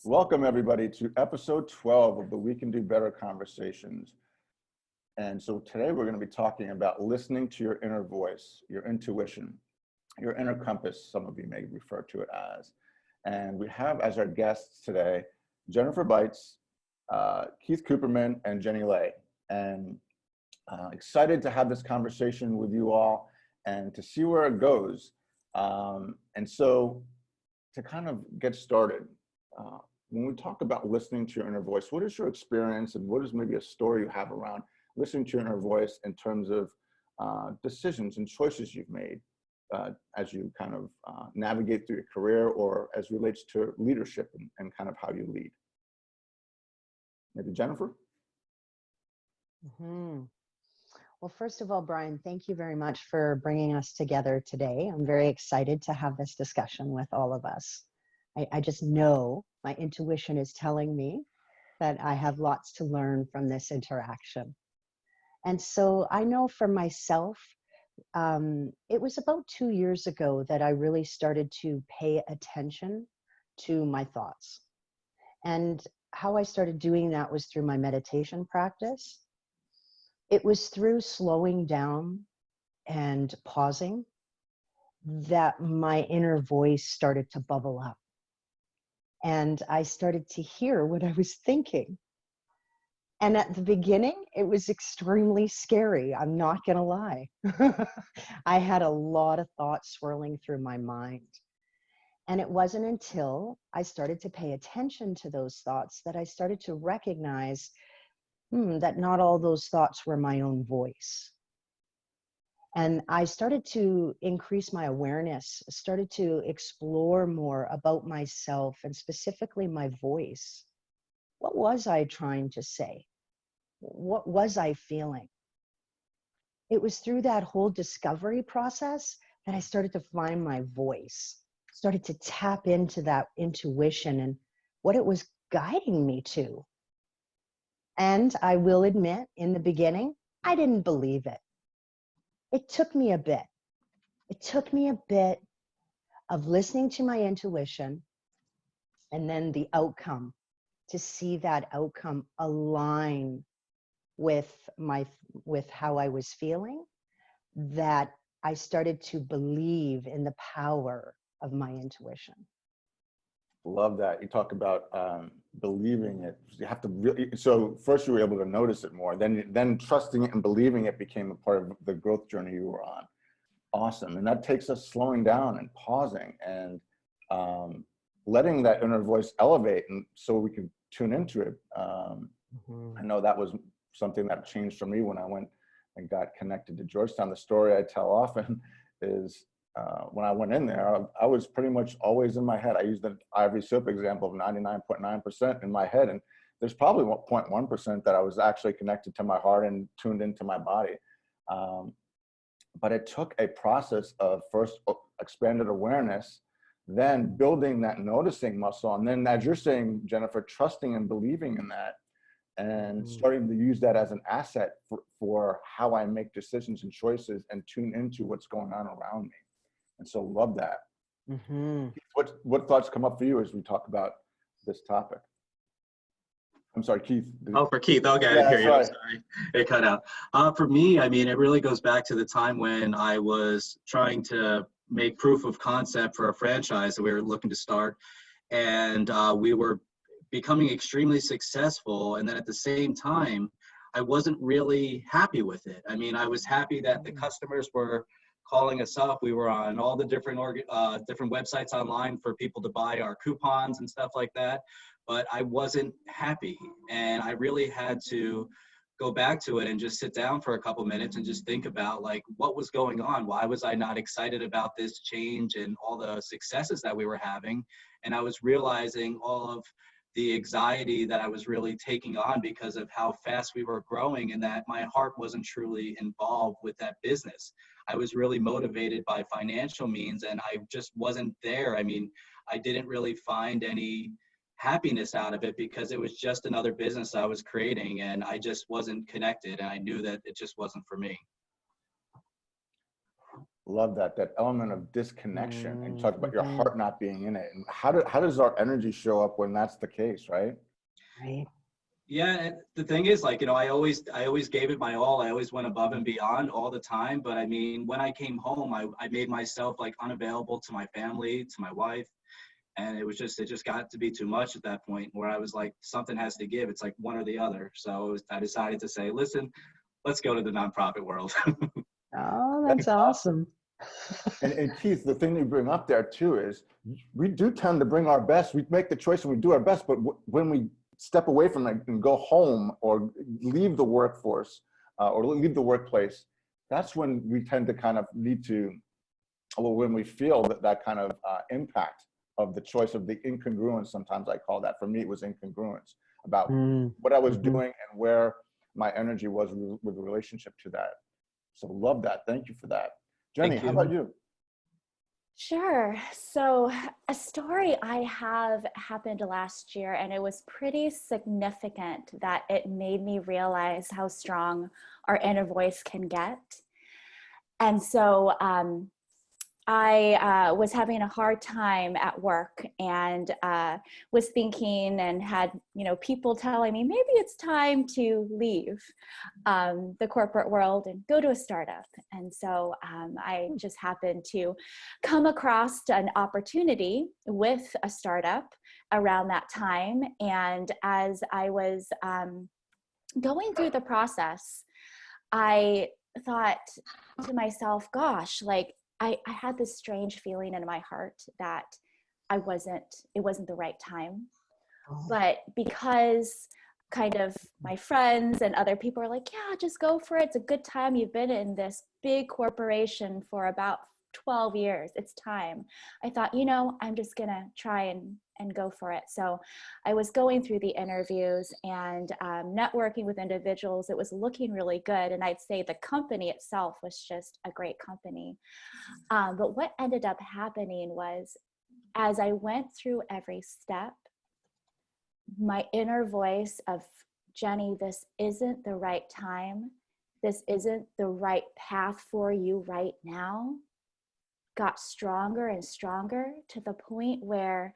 Welcome everybody to episode 12 of the We Can Do Better conversations. And so today we're going to be talking about listening to your inner voice, your intuition, your inner compass, some of you may refer to it as. And we have as our guests today, Jennifer Beitz, Keith Kuperman, and Jenny Lai. And excited to have this conversation with you all and to see where it goes. And so to kind of get started, when we talk about listening to your inner voice, what is your experience and what is maybe a story you have around listening to your inner voice in terms of decisions and choices you've made as you kind of navigate through your career or as relates to leadership and kind of how you lead? Maybe Jennifer? Well, first of all, Brian, thank you very much for bringing us together today. I'm very excited to have this discussion with all of us. I just know my intuition is telling me that I have lots to learn from this interaction. And so I know for myself, it was about 2 years ago that I really started to pay attention to my thoughts. And how I started doing that was through my meditation practice. It was through slowing down and pausing that my inner voice started to bubble up. And I started to hear what I was thinking. And at the beginning, it was extremely scary. I'm not going to lie. I had a lot of thoughts swirling through my mind. And it wasn't until I started to pay attention to those thoughts that I started to recognize that not all those thoughts were my own voice. And I started to increase my awareness, started to explore more about myself and specifically my voice. What was I trying to say? What was I feeling? It was through that whole discovery process that I started to find my voice, started to tap into that intuition and what it was guiding me to. And I will admit, in the beginning, I didn't believe it. It took me a bit. It took me a bit of listening to my intuition and then the outcome, to see that outcome align with how I was feeling, that I started to believe in the power of my intuition. Love that. You talk about believing it. You have to really, so first you were able to notice it more, then trusting it and believing it became a part of the growth journey you were on. Awesome. And that takes us slowing down and pausing and letting that inner voice elevate, and so we can tune into it. I know that was something that changed for me when I went and got connected to Georgetown. The story I tell often is when I went in there, I was pretty much always in my head. I used the ivory soap example of 99.9% in my head, and there's probably 0.1% that I was actually connected to my heart and tuned into my body. But it took a process of first expanded awareness, then building that noticing muscle, and then, as you're saying, Jennifer, trusting and believing in that, and starting to use that as an asset for how I make decisions and choices and tune into what's going on around me. And so love that. What thoughts come up for you as we talk about this topic? I'm sorry, Keith. Oh, for Keith. Okay, I didn't hear you. I'm sorry. It cut out. For me, I mean, it really goes back to the time when I was trying to make proof of concept for a franchise that we were looking to start. And we were becoming extremely successful. And then at the same time, I wasn't really happy with it. I mean, I was happy that the customers were calling us up. We were on all the different websites online for people to buy our coupons and stuff like that. But I wasn't happy. And I really had to go back to it and just sit down for a couple minutes and just think about, like, what was going on? Why was I not excited about this change and all the successes that we were having? And I was realizing all of the anxiety that I was really taking on because of how fast we were growing, and that my heart wasn't truly involved with that business. I was really motivated by financial means, and I just wasn't there. I mean, I didn't really find any happiness out of it because it was just another business I was creating, and I just wasn't connected, and I knew that it just wasn't for me. Love that, that element of disconnection. And you talk about your Mm-hmm. heart not being in it. And how does our energy show up when that's the case, right? Right. Yeah, and the thing is, like, I always gave it my all. I always went above and beyond all the time. But I mean, when I came home, I made myself like unavailable to my family, to my wife. And it just got to be too much at that point where I was like, something has to give. It's like one or the other. So I decided to say, listen, let's go to the nonprofit world. Oh, that's awesome. And Keith, the thing you bring up there too is we do tend to bring our best. We make the choice and we do our best, but when we step away from it and go home or leave the workforce or leave the workplace, that's when we tend to kind of need to, well, when we feel that kind of impact of the choice of the incongruence, sometimes I call that. For me, it was incongruence about what I was doing and where my energy was with relationship to that. So love that. Thank you for that. Jenny, how about you? Sure. So a story I have happened last year, and it was pretty significant that it made me realize how strong our inner voice can get. And so I was having a hard time at work and was thinking and had, people telling me maybe it's time to leave the corporate world and go to a startup. And so I just happened to come across an opportunity with a startup around that time. And as I was going through the process, I thought to myself, gosh, like, I had this strange feeling in my heart that it wasn't the right time. But because kind of my friends and other people are like, yeah, just go for it. It's a good time. You've been in this big corporation for about 12 years. It's time. I thought, I'm just going to try and go for it. So I was going through the interviews and networking with individuals. It was looking really good. And I'd say the company itself was just a great company. But what ended up happening was, as I went through every step, my inner voice of, Jenny, this isn't the right time. This isn't the right path for you right now, got stronger and stronger to the point where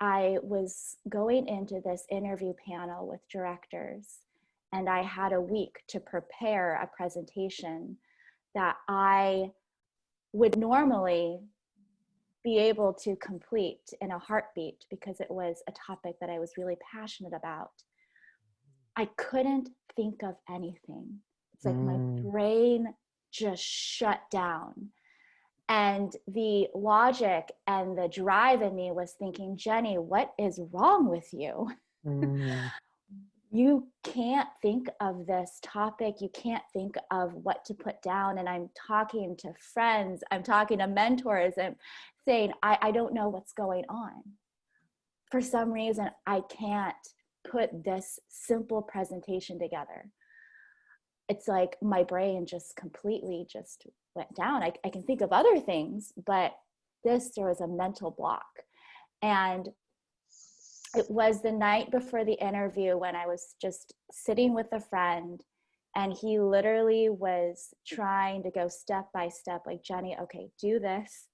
I was going into this interview panel with directors, and I had a week to prepare a presentation that I would normally be able to complete in a heartbeat because it was a topic that I was really passionate about. I couldn't think of anything. It's like my brain just shut down. And the logic and the drive in me was thinking, Jenny, what is wrong with you? You can't think of this topic. You can't think of what to put down. And I'm talking to friends. I'm talking to mentors and saying, I don't know what's going on. For some reason, I can't put this simple presentation together. It's like my brain just completely just went down. I can think of other things, but there was a mental block. And it was the night before the interview when I was just sitting with a friend, and he literally was trying to go step by step, like, Jenny, okay, do this.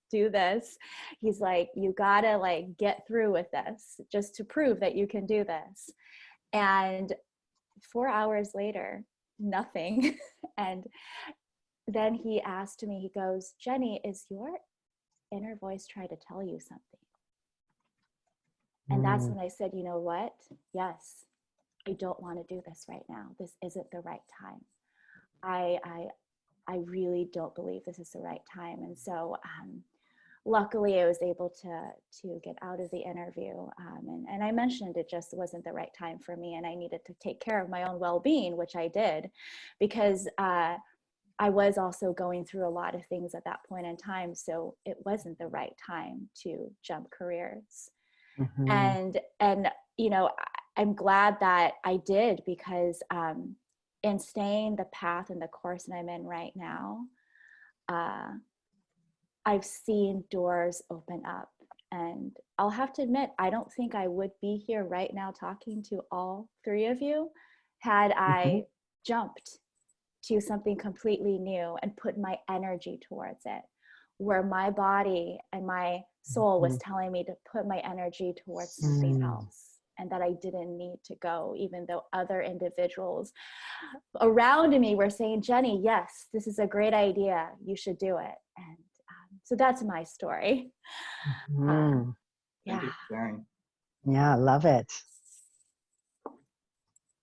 He's like, you gotta like get through with this just to prove that you can do this. And 4 hours later, nothing. And then he asked me, he goes, Jenny, is your inner voice trying to tell you something? And that's when I said, you know what? Yes, I don't want to do this right now. This isn't the right time. I really don't believe this is the right time. And so luckily I was able to get out of the interview. And I mentioned it just wasn't the right time for me, and I needed to take care of my own well-being, which I did, because I was also going through a lot of things at that point in time. So it wasn't the right time to jump careers. And I'm glad that I did, because in staying the path and the course that I'm in right now, I've seen doors open up. And I'll have to admit, I don't think I would be here right now talking to all three of you had I jumped to something completely new and put my energy towards it. where my body and my soul was telling me to put my energy towards something else, and that I didn't need to go, even though other individuals around me were saying, Jenny, yes, this is a great idea. You should do it. And so that's my story. Thank Yeah. you for sharing. Yeah, I love it.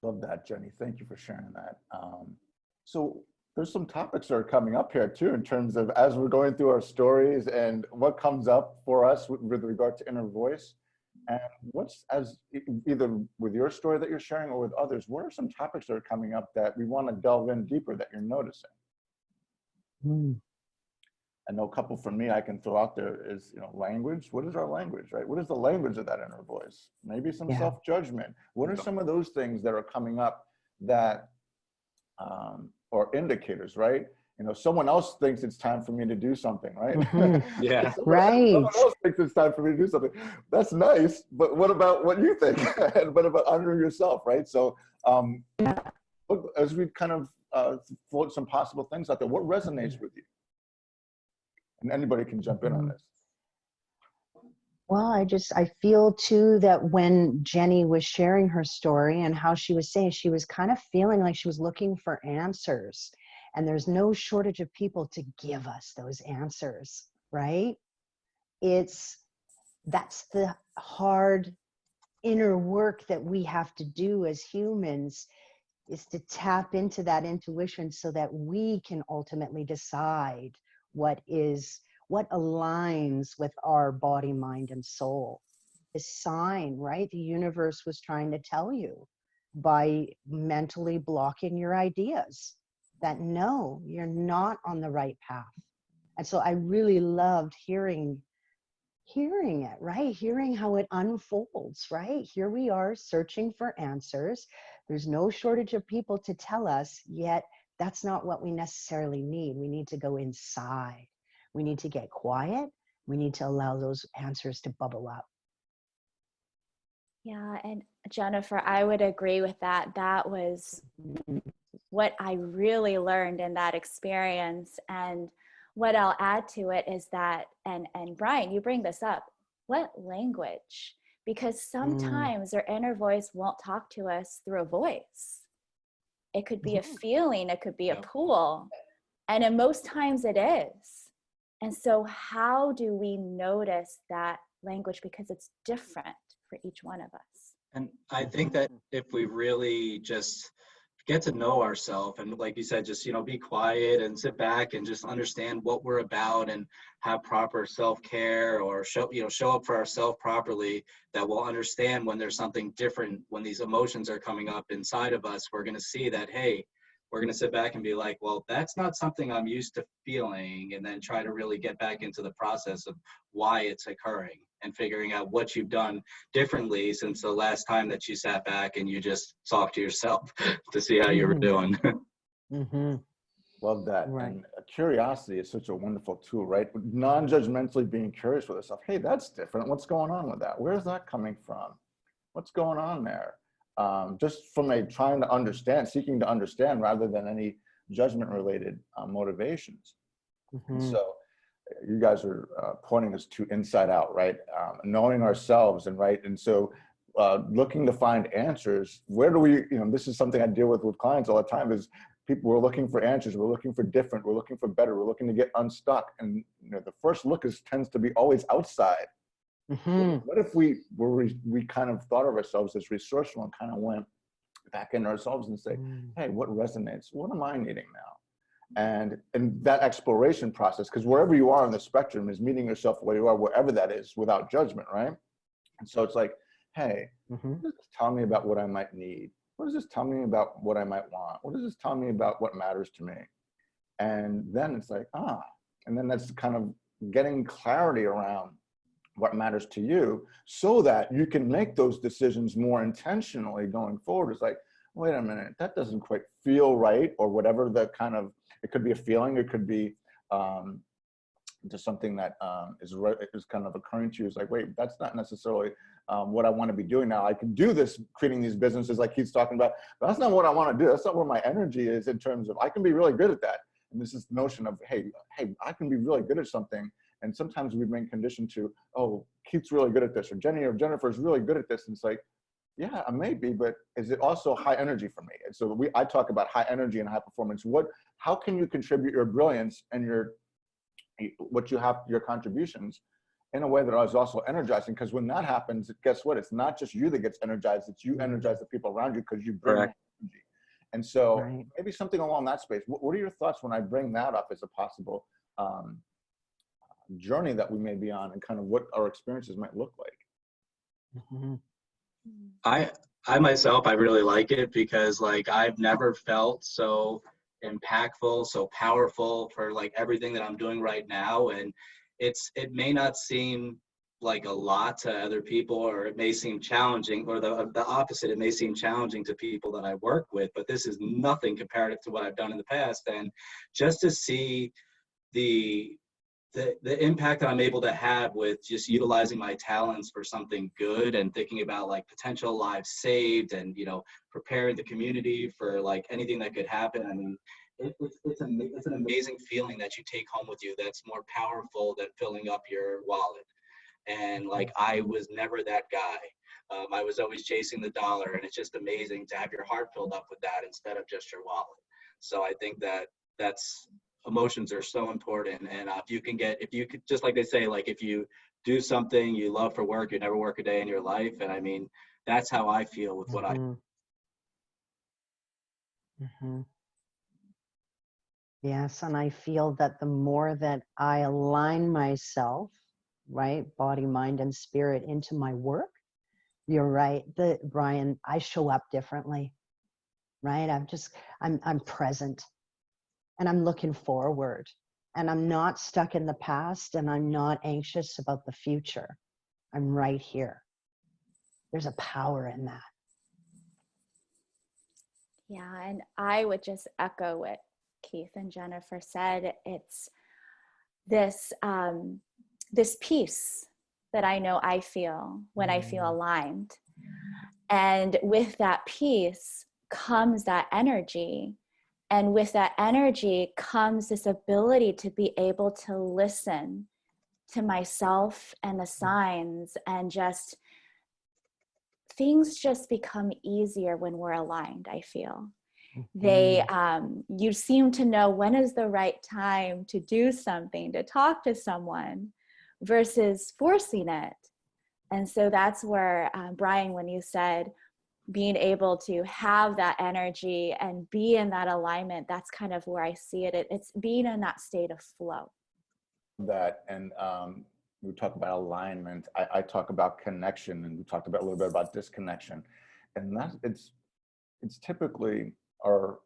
Love that, Jenny. Thank you for sharing that. So there's some topics that are coming up here too, in terms of as we're going through our stories and what comes up for us with regard to inner voice. And what's, as either with your story that you're sharing or with others, what are some topics that are coming up that we want to delve in deeper that you're noticing? I know a couple for me I can throw out there is, language. What is our language, right? What is the language of that inner voice? Maybe some self-judgment. What are some of those things that are coming up that are indicators, right? Someone else thinks it's time for me to do something, right? Yeah. Someone else thinks it's time for me to do something. That's nice, but what about what you think? And what about honoring yourself, right? So as we kind of float some possible things out there, what resonates with you? And anybody can jump in on this. Well, I feel too that when Jenny was sharing her story and how she was saying, she was kind of feeling like she was looking for answers. And there's no shortage of people to give us those answers, right? That's the hard inner work that we have to do as humans, is to tap into that intuition so that we can ultimately decide what aligns with our body, mind, and soul. This sign, right? The universe was trying to tell you by mentally blocking your ideas that no, you're not on the right path. And so I really loved hearing it, right? Hearing how it unfolds, right? Here we are searching for answers. There's no shortage of people to tell us, yet that's not what we necessarily need. We need to go inside. We need to get quiet. We need to allow those answers to bubble up. Yeah, and Jennifer, I would agree with that. That was what I really learned in that experience. And what I'll add to it is that, and Brian, you bring this up, what language? Because sometimes our inner voice won't talk to us through a voice. It could be a feeling, it could be a pull, and most times it is. And so how do we notice that language? Because it's different for each one of us. And I think that if we really just get to know ourselves, and like you said, just, be quiet and sit back and just understand what we're about and have proper self-care, or show up for ourselves properly, that we'll understand when there's something different, when these emotions are coming up inside of us. We're going to see that, hey, we're going to sit back and be like, well, that's not something I'm used to feeling, and then try to really get back into the process of why it's occurring and figuring out what you've done differently since the last time that you sat back and you just talked to yourself to see how you were doing. Love that. Right. And curiosity is such a wonderful tool, right? Non-judgmentally being curious with yourself. Hey, that's different. What's going on with that? Where's that coming from? What's going on there? Just from trying to understand, seeking to understand, rather than any judgment-related motivations. So you guys are pointing us to inside out, right? Knowing ourselves, and so looking to find answers. Where do we, this is something I deal with clients all the time, is people, we're looking for answers, we're looking for different, we're looking for better, we're looking to get unstuck. And the first look tends to be always outside. What if we kind of thought of ourselves as resourceful and kind of went back into ourselves and say, hey, what resonates? What am I needing now? And that exploration process, because wherever you are on the spectrum is meeting yourself where you are, wherever that is, without judgment, right? And so it's like, hey, what does this tell me about what I might need? What does this tell me about what I might want? What does this tell me about what matters to me? And then it's like, and then that's kind of getting clarity around what matters to you, so that you can make those decisions more intentionally going forward. It's like, wait a minute, that doesn't quite feel right, or whatever the kind of, it could be a feeling, it could be just something that is kind of occurring to you. It's like, wait, that's not necessarily what I want to be doing now. I can do this, creating these businesses like he's talking about, but that's not what I want to do. That's not where my energy is, in terms of, I can be really good at that. And this is the notion of, hey, I can be really good at something. And sometimes we've been conditioned to, oh, Keith's really good at this, or Jenny or Jennifer is really good at this. And it's like, yeah, I may be, but is it also high energy for me? And so I talk about high energy and high performance. How can you contribute your brilliance and your contributions in a way that is also energizing? Because when that happens, guess what? It's not just you that gets energized, it's you energize the people around you because you bring that energy. And so maybe something along that space. What are your thoughts when I bring that up as a possible journey that we may be on, and kind of what our experiences might look like? Mm-hmm. I myself, I really like it because like I've never felt so impactful, so powerful for like everything that I'm doing right now. And it may not seem like a lot to other people, or it may seem challenging, or the opposite, it may seem challenging to people that I work with, but this is nothing comparative to what I've done in the past. And just to see the impact that I'm able to have with just utilizing my talents for something good, and thinking about like potential lives saved, and, you know, preparing the community for like anything that could happen. I mean, it's an amazing feeling that you take home with you that's more powerful than filling up your wallet. And like, I was never that guy. I was always chasing the dollar, and it's just amazing to have your heart filled up with that instead of just your wallet. So I think that's emotions are so important. And if you could, just like they say, like if you do something you love for work, you never work a day in your life. And I mean, that's how I feel with what I do. Mm-hmm. Yes, and I feel that the more that I align myself, right, body, mind, and spirit into my work, you're right, Brian, I show up differently, right? I'm present, and I'm looking forward, and I'm not stuck in the past, and I'm not anxious about the future. I'm right here. There's a power in that. Yeah, and I would just echo what Keith and Jennifer said. It's this this peace that I know I feel when I feel aligned. And with that peace comes that energy. And with that energy comes this ability to be able to listen to myself and the signs, and just things just become easier when we're aligned, I feel. You seem to know when is the right time to do something, to talk to someone, versus forcing it. And so that's where, Brian, when you said being able to have that energy and be in that alignment, that's kind of where I see it. It's being in that state of flow. That, and we talk about alignment. I talk about connection, and we talked about a little bit about disconnection, and it's typically our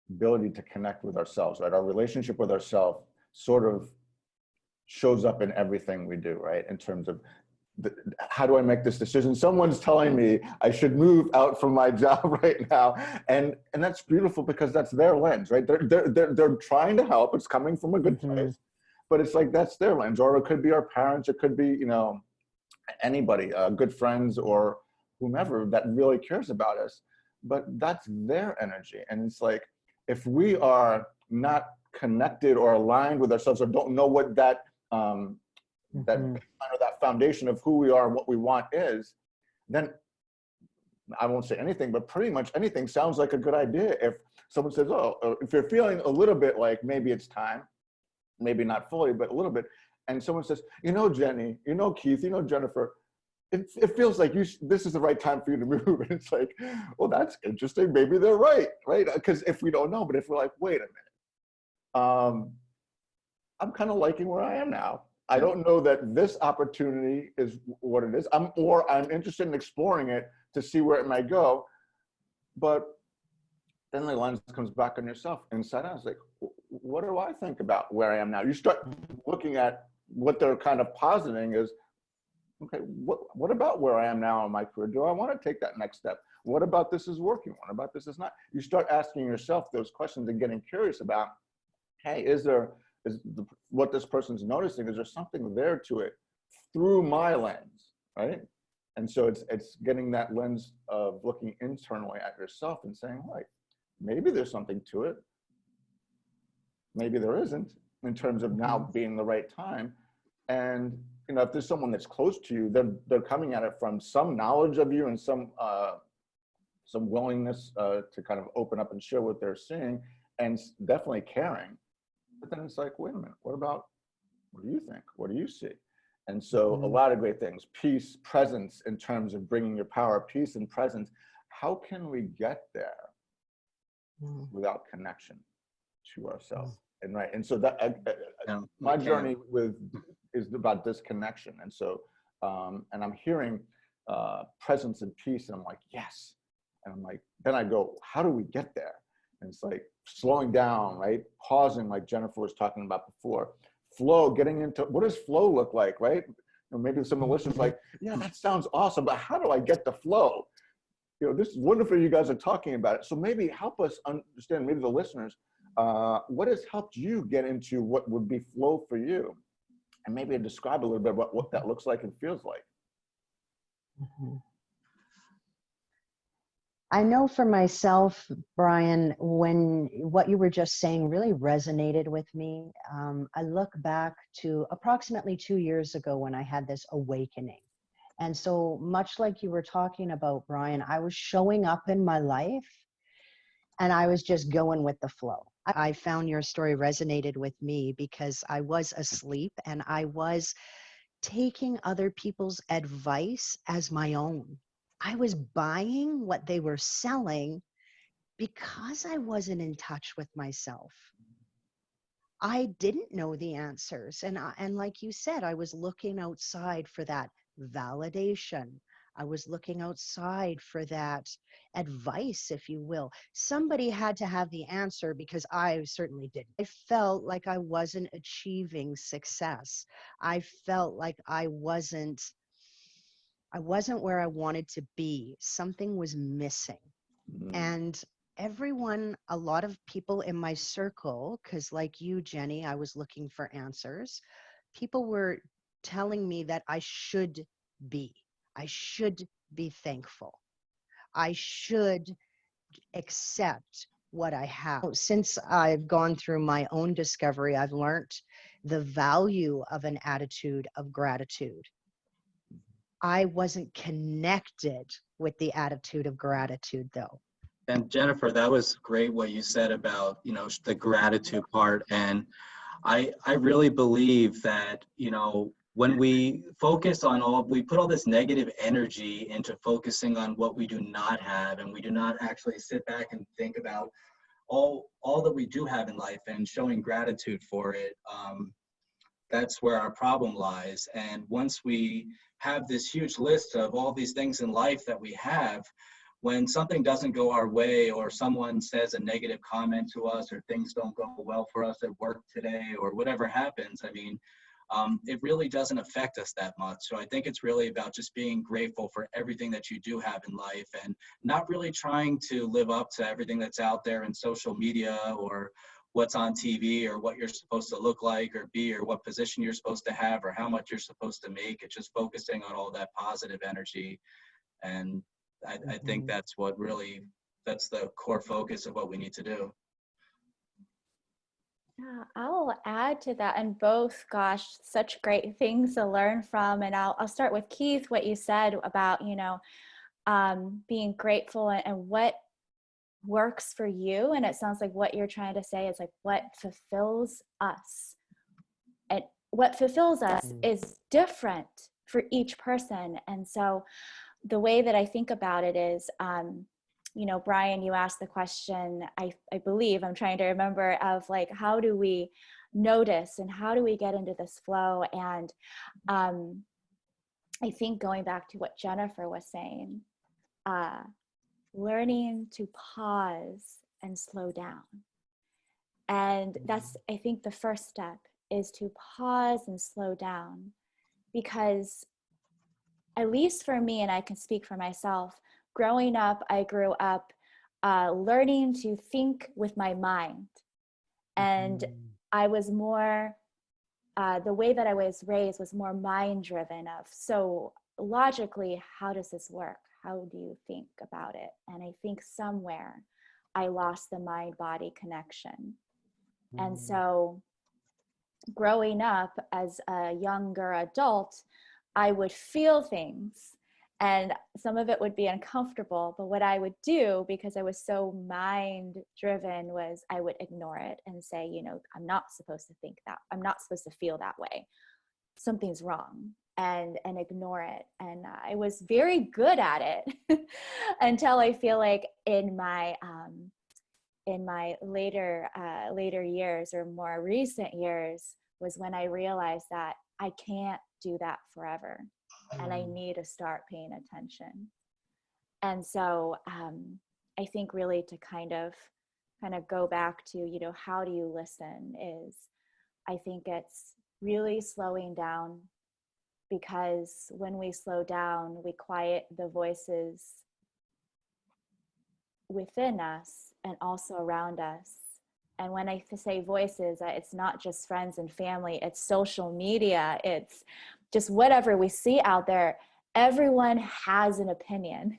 ability to connect with ourselves, right? Our relationship with ourselves sort of shows up in everything we do, right? In terms of how do I make this decision? Someone's telling me I should move out from my job right now, and that's beautiful because that's their lens, right? They're trying to help. It's coming from a good place, but it's like that's their lens. Or it could be our parents. It could be, you know, anybody, good friends or whomever that really cares about us. But that's their energy, and it's like if we are not connected or aligned with ourselves, or don't know what that that foundation of who we are and what we want is, then I won't say anything, but pretty much anything sounds like a good idea. If someone says, oh, if you're feeling a little bit like maybe it's time, maybe not fully, but a little bit, and someone says, you know, Jenny, you know, Keith, you know, Jennifer, it feels like this is the right time for you to move. And it's like, well, that's interesting. Maybe they're right? Because if we don't know, but if we're like, wait a minute, I'm kind of liking where I am now. I don't know that this opportunity is what it is. I'm interested in exploring it to see where it might go. But then the lens comes back on yourself inside out. It's like, what do I think about where I am now? You start looking at what they're kind of positing is, okay, what about where I am now in my career? Do I want to take that next step? What about this is working? What about this is not? You start asking yourself those questions and getting curious about, hey, what this person's noticing, is there something there to it through my lens, right? And so it's getting that lens of looking internally at yourself and saying, right, maybe there's something to it. maybe there isn't, in terms of now being the right time. And if there's someone that's close to you, they're coming at it from some knowledge of you and some willingness to kind of open up and share what they're seeing, and definitely caring. But then it's like, wait a minute, what do you think? What do you see? And so a lot of great things: peace, presence, in terms of bringing your power, peace and presence. How can we get there without connection to ourselves? And right, and so that my journey is about disconnection. And so and I'm hearing presence and peace, and I'm like, yes. And I'm like, then I go, how do we get there? And it's like slowing down, right? Pausing, like Jennifer was talking about before. Flow, getting into, what does flow look like, right? Maybe some of the listeners like, yeah, that sounds awesome, but how do I get the flow? This is wonderful you guys are talking about it. So maybe help us understand, maybe the listeners, what has helped you get into what would be flow for you? And maybe describe a little bit about what that looks like and feels like. I know for myself, Brian, when what you were just saying really resonated with me. I look back to approximately 2 years ago when I had this awakening. And so much like you were talking about, Brian, I was showing up in my life and I was just going with the flow. I found your story resonated with me because I was asleep and I was taking other people's advice as my own. I was buying what they were selling because I wasn't in touch with myself. I didn't know the answers. And like you said, I was looking outside for that validation. I was looking outside for that advice, if you will. Somebody had to have the answer because I certainly didn't. I felt like I wasn't achieving success. I felt like I wasn't where I wanted to be. Something was missing. And a lot of people in my circle, because like you, Jenny, I was looking for answers. People were telling me that I should be thankful. I should accept what I have. Since I've gone through my own discovery, I've learned the value of an attitude of gratitude. I wasn't connected with the attitude of gratitude, though. And Jennifer, that was great what you said about, the gratitude part. And I really believe that, when we focus on we put all this negative energy into focusing on what we do not have, and we do not actually sit back and think about all that we do have in life and showing gratitude for it. That's where our problem lies. And once we have this huge list of all these things in life that we have, when something doesn't go our way, or someone says a negative comment to us, or things don't go well for us at work today, or whatever happens, it really doesn't affect us that much. So I think it's really about just being grateful for everything that you do have in life, and not really trying to live up to everything that's out there in social media, or what's on TV, or what you're supposed to look like or be, or what position you're supposed to have, or how much you're supposed to make. It's just focusing on all that positive energy. And I think that's the core focus of what we need to do. Yeah, I'll add to that. And both, gosh, such great things to learn from. And I'll start with Keith, what you said about, being grateful and what works for you. And it sounds like what you're trying to say is like what fulfills us. And what fulfills us is different for each person. And so the way that I think about it is, Brian, you asked the question, I believe, I'm trying to remember, of like, how do we notice and how do we get into this flow? And I think going back to what Jennifer was saying, learning to pause and slow down. And that's, I think, the first step is to pause and slow down, because at least for me, and I can speak for myself, growing up, I grew up learning to think with my mind. And I was more, the way that I was raised was more mind driven of, so logically, how does this work? How do you think about it? And I think somewhere I lost the mind body connection. And so growing up as a younger adult, I would feel things, and some of it would be uncomfortable. But what I would do, because I was so mind driven, was I would ignore it and say, you know, I'm not supposed to think that. I'm not supposed to feel that way. Something's wrong, and ignore it. And I was very good at it until I feel like in my later years, or more recent years, was when I realized that I can't do that forever, and I need to start paying attention. And so I think really to kind of go back to, you know, how do you listen, is I think it's really slowing down, because when we slow down, we quiet the voices within us and also around us. And when I say voices, it's not just friends and family, it's social media, it's just whatever we see out there. Everyone has an opinion.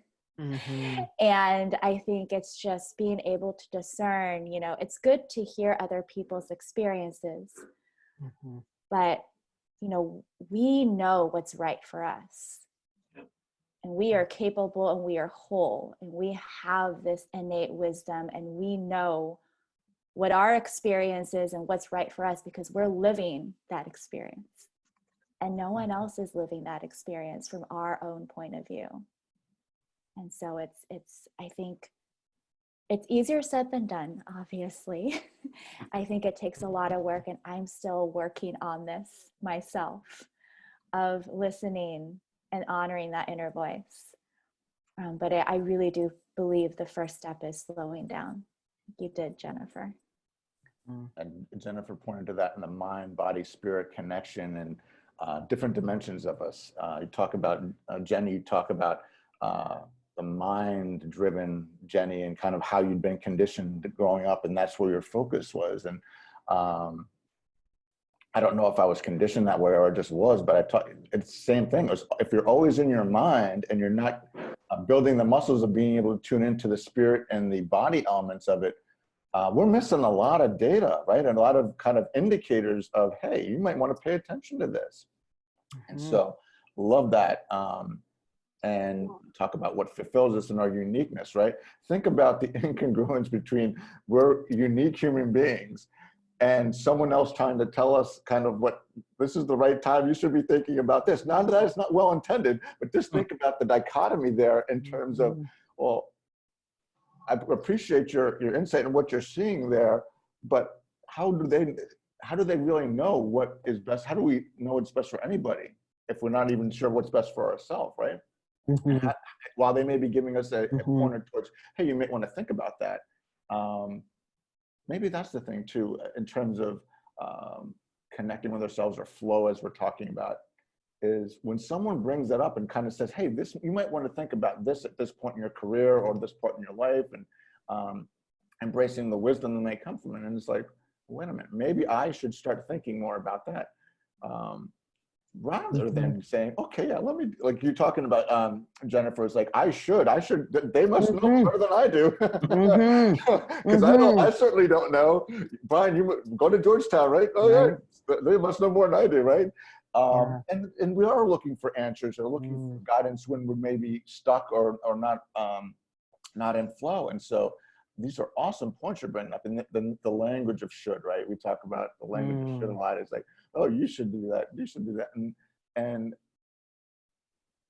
And I think it's just being able to discern, you know, it's good to hear other people's experiences, but, you know, we know what's right for us. And we are capable, and we are whole, and we have this innate wisdom, and we know what our experience is and what's right for us, because we're living that experience. And no one else is living that experience from our own point of view. And so it's I think it's easier said than done, obviously. I think it takes a lot of work, and I'm still working on this myself, of listening and honoring that inner voice. But I really do believe the first step is slowing down. You did, Jennifer. And Jennifer pointed to that in the mind, body, spirit connection, and different dimensions of us. You talk about, Jenny, you talk about the mind-driven Jenny, and kind of how you'd been conditioned growing up, and that's where your focus was. And I don't know if I was conditioned that way or it just was, but it's the same thing. If you're always in your mind and you're not building the muscles of being able to tune into the spirit and the body elements of it, we're missing a lot of data, right? And a lot of kind of indicators of, hey, you might want to pay attention to this. And so love that. And talk about what fulfills us in our uniqueness, right? Think about the incongruence between we're unique human beings and someone else trying to tell us kind of what, this is the right time, you should be thinking about this. Not that it's not well intended, but just think about the dichotomy there in terms of, well, I appreciate your insight and what you're seeing there, but how do they really know what is best? How do we know what's best for anybody if we're not even sure what's best for ourselves, right? While they may be giving us a pointer towards, hey, you may want to think about that. Maybe that's the thing too, in terms of connecting with ourselves, or flow, as we're talking about, is when someone brings that up and kind of says, hey, this, you might want to think about this at this point in your career or this point in your life, and embracing the wisdom that may come from it. And it's like, wait a minute, maybe I should start thinking more about that. Rather than saying, okay, yeah, let me, like you're talking about, Jennifer, is like, I should, they must know better than I do. Because I certainly don't know. Brian, you go to Georgetown, right? Oh yeah, they must know more than I do, right? And we are looking for answers, or looking for guidance when we may be stuck or not in flow. And so these are awesome points you're bringing up. And the language of should, right? We talk about the language of should a lot. It's like, oh, you should do that. You should do that. And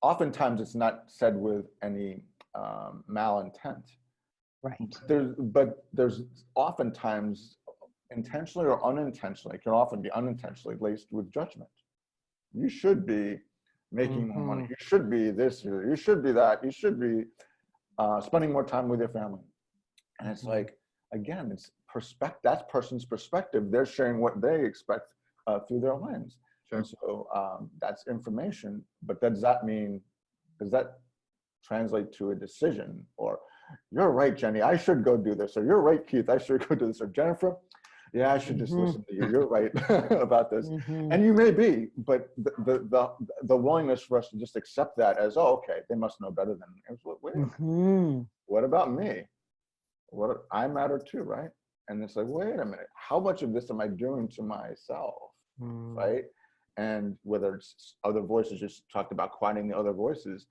oftentimes it's not said with any malintent. Right. But there's oftentimes, intentionally or unintentionally, it can often be unintentionally laced with judgment. You should be making more money. You should be this. You should be that. You should be spending more time with your family. And it's like, again, it's that person's perspective. They're sharing what they expect through their lens. Sure. And so that's information, but does that translate to a decision? Or, you're right, Jenny, I should go do this. Or, you're right, Keith, I should go do this. Or, Jennifer, yeah, I should just listen to you. You're right about this. And you may be, but the willingness for us to just accept that as, oh, okay, they must know better than me. Wait, what about me? I matter too, right? And it's like, wait a minute, how much of this am I doing to myself, right? And whether it's other voices, just talked about quieting the other voices.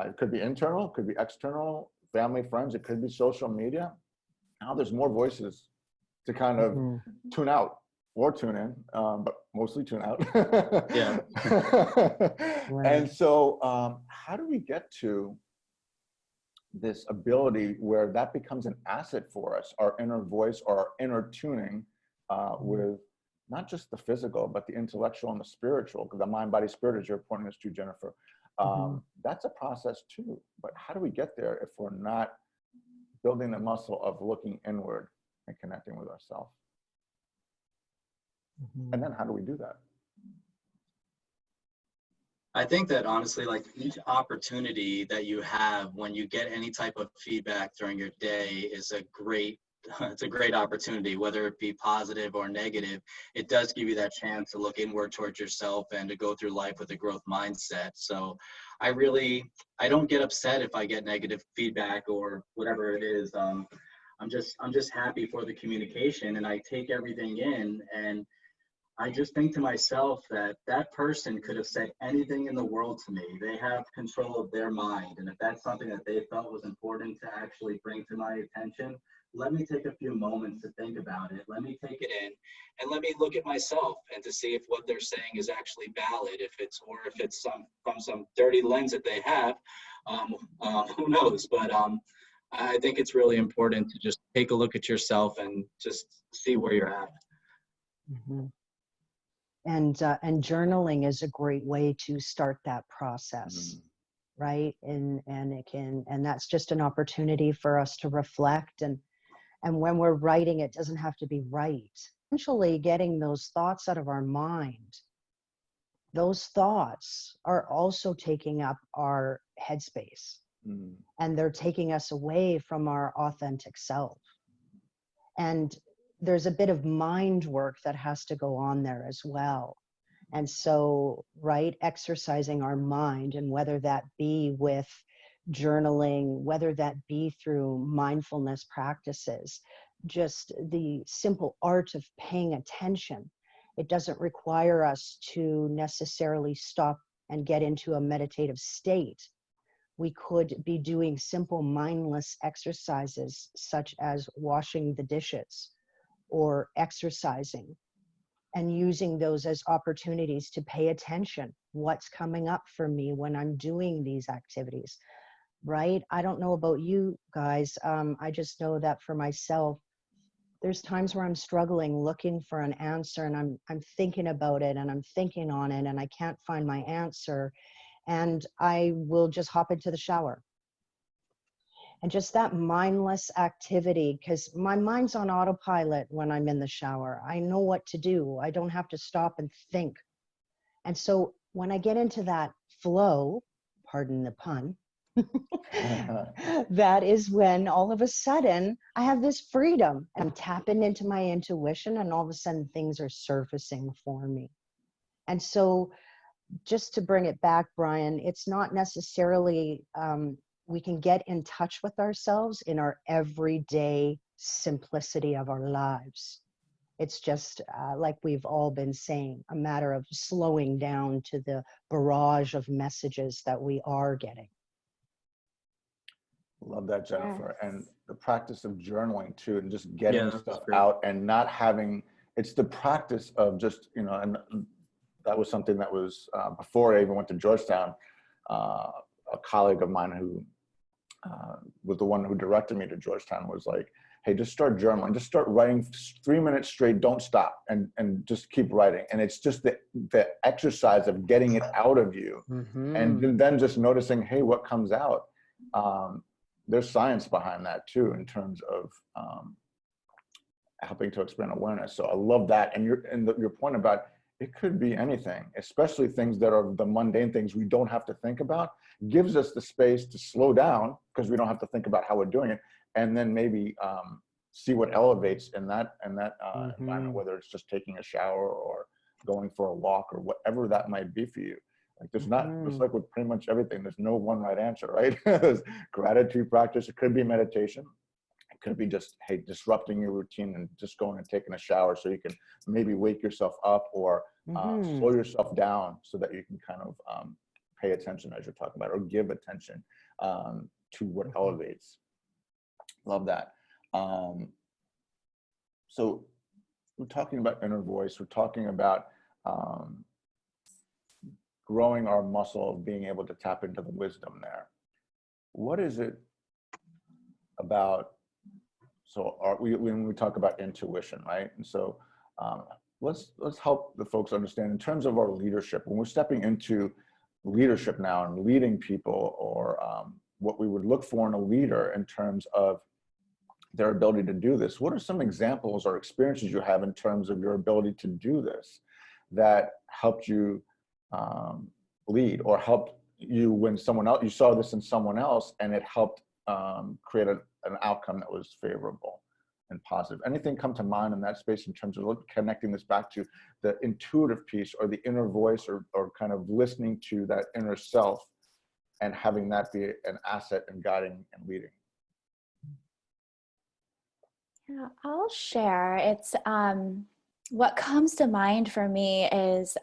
It could be internal, it could be external, family, friends, it could be social media. Now there's more voices to kind of tune out or tune in, but mostly tune out. Yeah. Right. And so how do we get to this ability where that becomes an asset for us, our inner voice or our inner tuning with not just the physical, but the intellectual and the spiritual, because the mind, body, spirit, as you're pointing us to, Jennifer, that's a process too. But how do we get there if we're not building the muscle of looking inward and connecting with ourselves? And then how do we do that? I think that honestly, like each opportunity that you have when you get any type of feedback during your day is it's a great opportunity, whether it be positive or negative. It does give you that chance to look inward towards yourself and to go through life with a growth mindset. So I don't get upset if I get negative feedback or whatever it is. I'm just happy for the communication, and I take everything in, and I just think to myself that that person could have said anything in the world to me. They have control of their mind. And if that's something that they felt was important to actually bring to my attention, let me take a few moments to think about it. Let me take it in and let me look at myself and to see if what they're saying is actually valid, if it's from some dirty lens that they have, who knows? But I think it's really important to just take a look at yourself and just see where you're at. And journaling is a great way to start that process, right? And that's just an opportunity for us to reflect. And when we're writing, it doesn't have to be right. Essentially, getting those thoughts out of our mind, those thoughts are also taking up our headspace, and they're taking us away from our authentic self. And there's a bit of mind work that has to go on there as well. And so, right, exercising our mind, and whether that be with journaling, whether that be through mindfulness practices, just the simple art of paying attention. It doesn't require us to necessarily stop and get into a meditative state. We could be doing simple mindless exercises such as washing the dishes or exercising, and using those as opportunities to pay attention. What's coming up for me when I'm doing these activities, right? I don't know about you guys. I just know that for myself, there's times where I'm struggling looking for an answer, and I'm thinking about it and I'm thinking on it, and I can't find my answer. And I will just hop into the shower. And just that mindless activity, because my mind's on autopilot when I'm in the shower. I know what to do. I don't have to stop and think. And so when I get into that flow, pardon the pun, that is when all of a sudden I have this freedom. I'm tapping into my intuition, and all of a sudden things are surfacing for me. And so just to bring it back, Brian, it's not necessarily, we can get in touch with ourselves in our everyday simplicity of our lives. It's just, like we've all been saying, a matter of slowing down to the barrage of messages that we are getting. Love that, Jennifer. And the practice of journaling too, and just getting stuff out and not having, it's the practice of just, and that was something that was before I even went to Georgetown, a colleague of mine who was the one who directed me to Georgetown was like, hey, just start journaling, just start writing 3 minutes straight, don't stop, and just keep writing. And it's just the exercise of getting it out of you, and then just noticing, hey, what comes out. There's science behind that too, in terms of helping to expand awareness. So I love that. And your point about it could be anything, especially things that are the mundane things we don't have to think about, gives us the space to slow down because we don't have to think about how we're doing it, and then maybe see what elevates in that environment, whether it's just taking a shower or going for a walk or whatever that might be for you. Like there's not, it's like with pretty much everything, there's no one right answer, right? There's gratitude practice. It could be meditation. It Could be just, hey, disrupting your routine and just going and taking a shower so you can maybe wake yourself up, or slow yourself down so that you can kind of pay attention, as you're talking about, or give attention to what elevates. Love that. So we're talking about inner voice. We're talking about growing our muscle of being able to tap into the wisdom there. What is it about? So when we talk about intuition, right? And so let's help the folks understand in terms of our leadership. When we're stepping into leadership now and leading people, or what we would look for in a leader in terms of their ability to do this, what are some examples or experiences you have in terms of your ability to do this that helped you lead, or helped you when someone else, you saw this in someone else and it helped create an outcome that was favorable and positive? Anything come to mind in that space in terms of connecting this back to the intuitive piece, or the inner voice, or kind of listening to that inner self and having that be an asset in guiding and leading? Yeah, I'll share. It's what comes to mind for me is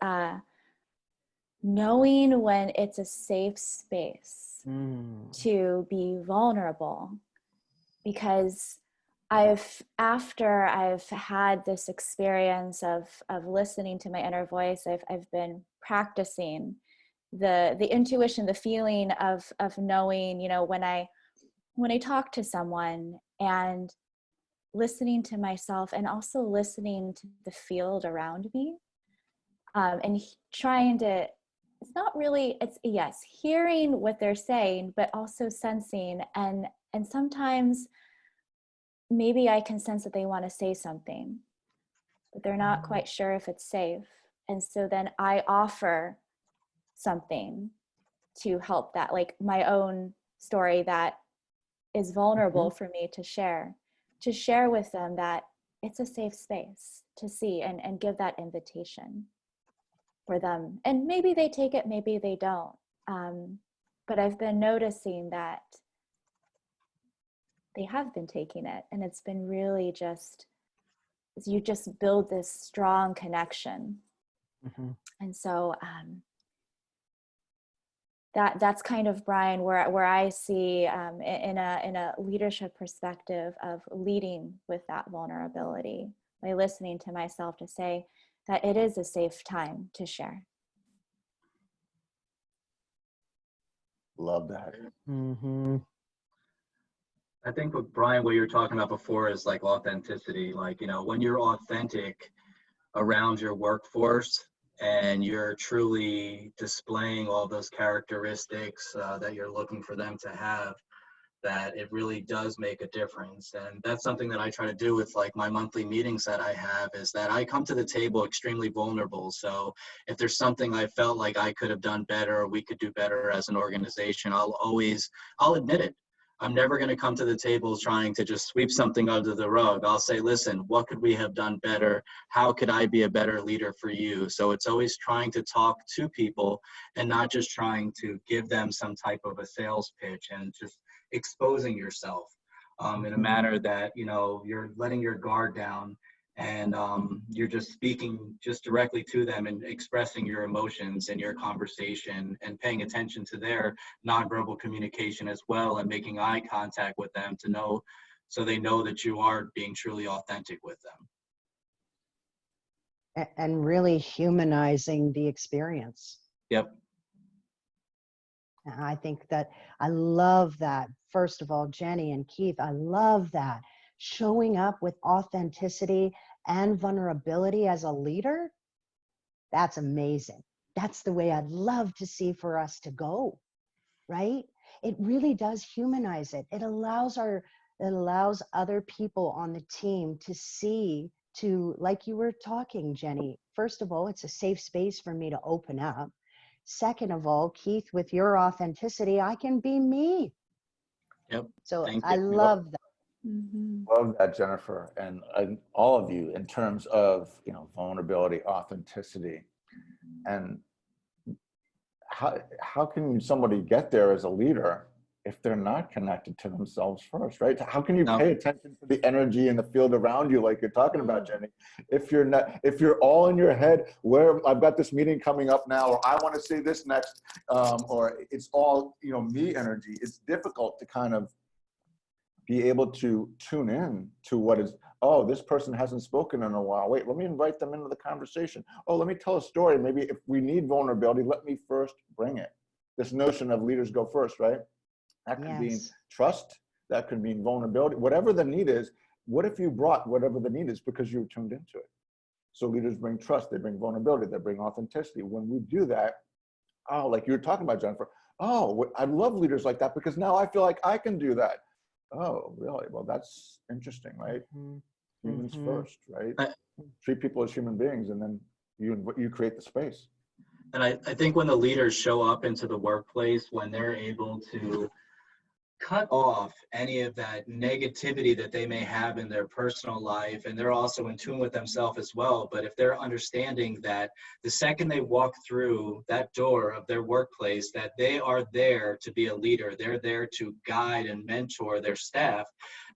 knowing when it's a safe space to be vulnerable, because after I've had this experience of listening to my inner voice, I've been practicing the intuition, the feeling of knowing, you know, when I talk to someone, and listening to myself, and also listening to the field around me, and trying to, it's not really, it's, yes, hearing what they're saying, but also sensing, and sometimes maybe I can sense that they want to say something, but they're not quite sure if it's safe. And so then I offer something to help that, like my own story that is vulnerable for me to share with them, that it's a safe space to see, and give that invitation for them. And maybe they take it, maybe they don't. But I've been noticing that they have been taking it, and it's been really just, you just build this strong connection. And so that's kind of, Brian, where I see in a leadership perspective of leading with that vulnerability, by listening to myself to say that it is a safe time to share. Love that. I think what Brian, what you were talking about before is like authenticity. Like, you know, when you're authentic around your workforce and you're truly displaying all those characteristics that you're looking for them to have, that it really does make a difference. And that's something that I try to do with like my monthly meetings that I have, is that I come to the table extremely vulnerable. So if there's something I felt like I could have done better, or we could do better as an organization, I'll admit it. I'm never going to come to the table trying to just sweep something under the rug. I'll say, listen, what could we have done better? How could I be a better leader for you? So it's always trying to talk to people, and not just trying to give them some type of a sales pitch, and just exposing yourself in a manner that, you know, you're letting your guard down, and you're just speaking just directly to them, and expressing your emotions in your conversation, and paying attention to their nonverbal communication as well, and making eye contact with them to know, so they know that you are being truly authentic with them. And really humanizing the experience. Yep. And I think that, I love that. First of all, Jenny and Keith, I love that. Showing up with authenticity and vulnerability as a leader, that's amazing. That's the way I'd love to see for us to go, right? It really does humanize it. It allows other people on the team to see, like you were talking, Jenny, first of all, it's a safe space for me to open up. Second of all, Keith, with your authenticity, I can be me. Yep. So Thank I you. love that. Love that, Jennifer, and all of you, in terms of, you know, vulnerability, authenticity, and how can somebody get there as a leader if they're not connected to themselves first, right? How can you No. pay attention to the energy in the field around you, like you're talking about, Jenny, if you're all in your head, where I've got this meeting coming up now, or I want to say this next, or it's all, me energy. It's difficult to kind of be able to tune in to what is, oh, this person hasn't spoken in a while. Wait, let me invite them into the conversation. Oh, let me tell a story. Maybe if we need vulnerability, let me first bring it. This notion of leaders go first, right? That could mean trust. That could mean vulnerability. Whatever the need is, what if you brought whatever the need is because you were tuned into it? So leaders bring trust, they bring vulnerability, they bring authenticity. When we do that, oh, like you were talking about, Jennifer, oh, I love leaders like that because now I feel like I can do that. Oh, really? Well, that's interesting, right? Humans first, right? Treat people as human beings, and then you create the space. And I think when the leaders show up into the workplace, when they're able to cut off any of that negativity that they may have in their personal life, and they're also in tune with themselves as well. But if they're understanding that the second they walk through that door of their workplace, that they are there to be a leader, they're there to guide and mentor their staff,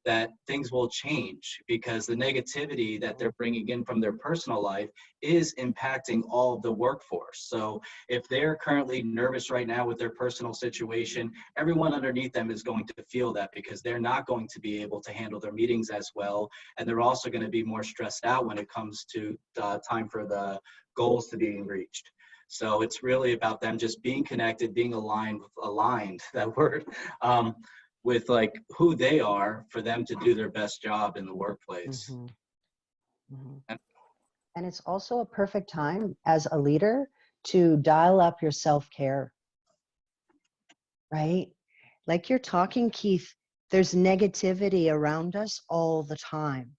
that things will change, because the negativity that they're bringing in from their personal life is impacting all of the workforce. So if they're currently nervous right now with their personal situation, everyone underneath them is going to feel that, because they're not going to be able to handle their meetings as well. And they're also going to be more stressed out when it comes to time for the goals to being reached. So it's really about them just being connected, being aligned, that word, with like who they are, for them to do their best job in the workplace. And it's also a perfect time as a leader to dial up your self-care, right? Like you're talking, Keith, there's negativity around us all the time.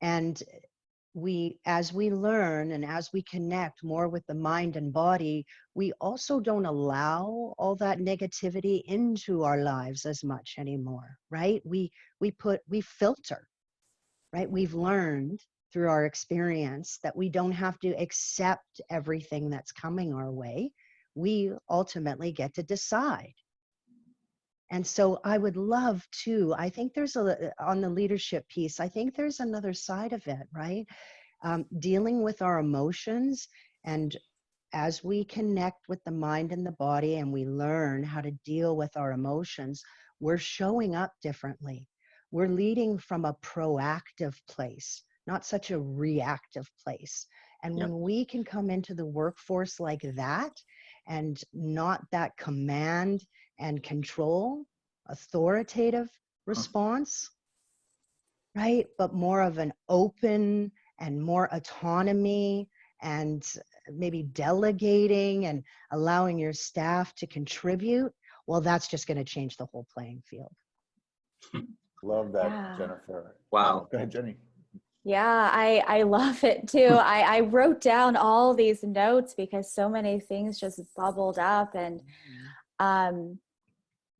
And as we learn and as we connect more with the mind and body, we also don't allow all that negativity into our lives as much anymore, right? We filter, right? We've learned through our experience that we don't have to accept everything that's coming our way. We ultimately get to decide. And so I would love to, I think there's on the leadership piece, I think there's another side of it, right? Dealing with our emotions, and as we connect with the mind and the body and we learn how to deal with our emotions, we're showing up differently. We're leading from a proactive place, not such a reactive place. And when we can come into the workforce like that, and not that command and control, authoritative response, right? But more of an open and more autonomy, and maybe delegating and allowing your staff to contribute, well, that's just going to change the whole playing field. Love that, Jennifer. Wow. Go ahead, Jenny. Yeah, I love it too. I wrote down all these notes because so many things just bubbled up. And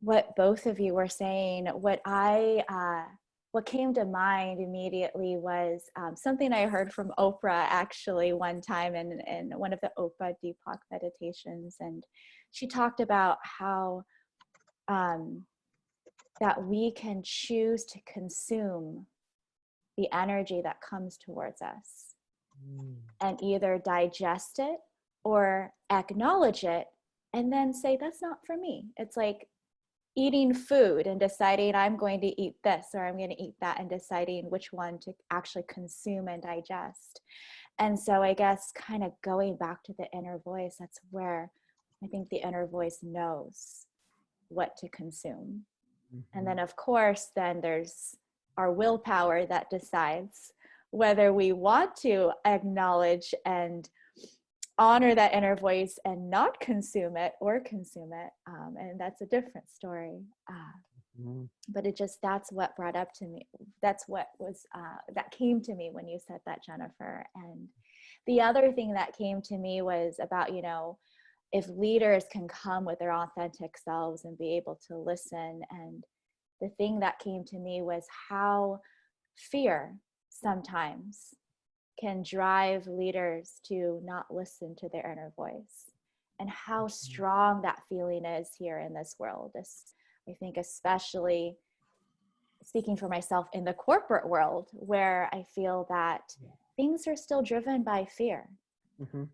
what both of you were saying, what came to mind immediately was something I heard from Oprah actually one time in one of the Oprah Deepak meditations. And she talked about how that we can choose to consume the energy that comes towards us and either digest it or acknowledge it and then say, that's not for me. It's like eating food and deciding I'm going to eat this or I'm going to eat that, and deciding which one to actually consume and digest. And so I guess kind of going back to the inner voice, that's where I think the inner voice knows what to consume. And then of course, then there's our willpower that decides whether we want to acknowledge and honor that inner voice and not consume it or consume it. And that's a different story. But that's what brought up to me. That's what was, that came to me when you said that, Jennifer. And the other thing that came to me was about, if leaders can come with their authentic selves and be able to listen. And the thing that came to me was how fear sometimes can drive leaders to not listen to their inner voice, and how strong that feeling is here in this world, I think especially speaking for myself in the corporate world, where I feel that things are still driven by fear.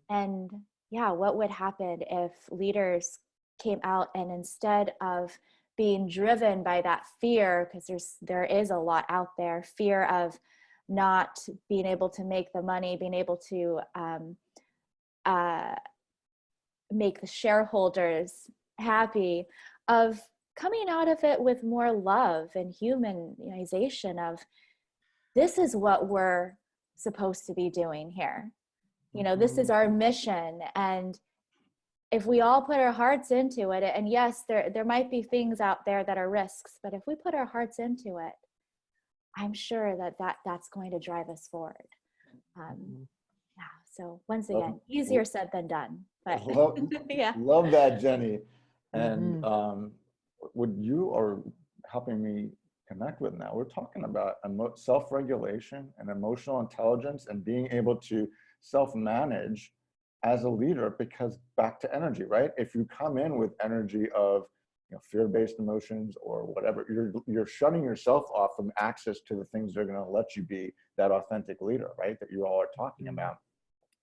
And yeah, what would happen if leaders came out and instead of being driven by that fear, because there is a lot out there, fear of not being able to make the money, being able to make the shareholders happy, of coming out of it with more love and humanization of, this is what we're supposed to be doing here. You know, this is our mission. And if we all put our hearts into it, and yes, there might be things out there that are risks, but if we put our hearts into it, I'm sure that's going to drive us forward. Yeah, so once again, easier said than done. But yeah. Love that, Jenny. And what you are helping me connect with now, we're talking about self-regulation and emotional intelligence and being able to self-manage as a leader, because back to energy, right? If you come in with energy of, you know, fear-based emotions or whatever, you're shutting yourself off from access to the things that are going to let you be that authentic leader, right? That you all are talking about.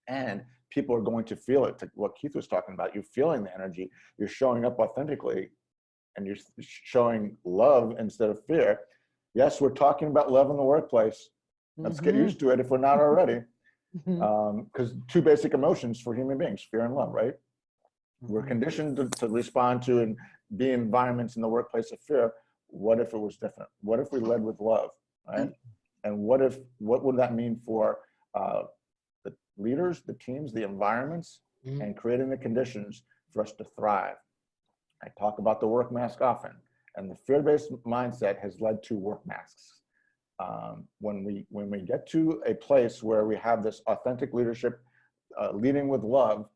And people are going to feel it. To what Keith was talking about, you're feeling the energy, you're showing up authentically, and you're showing love instead of fear. Yes, we're talking about love in the workplace. Let's get used to it if we're not already. Because two basic emotions for human beings, fear and love, right? We're conditioned to respond to and be in environments in the workplace of fear. What if it was different? What if we led with love, right? And what would that mean for the leaders, the teams, the environments, and creating the conditions for us to thrive? I talk about the work mask often, and the fear-based mindset has led to work masks. When we get to a place where we have this authentic leadership, leading with love,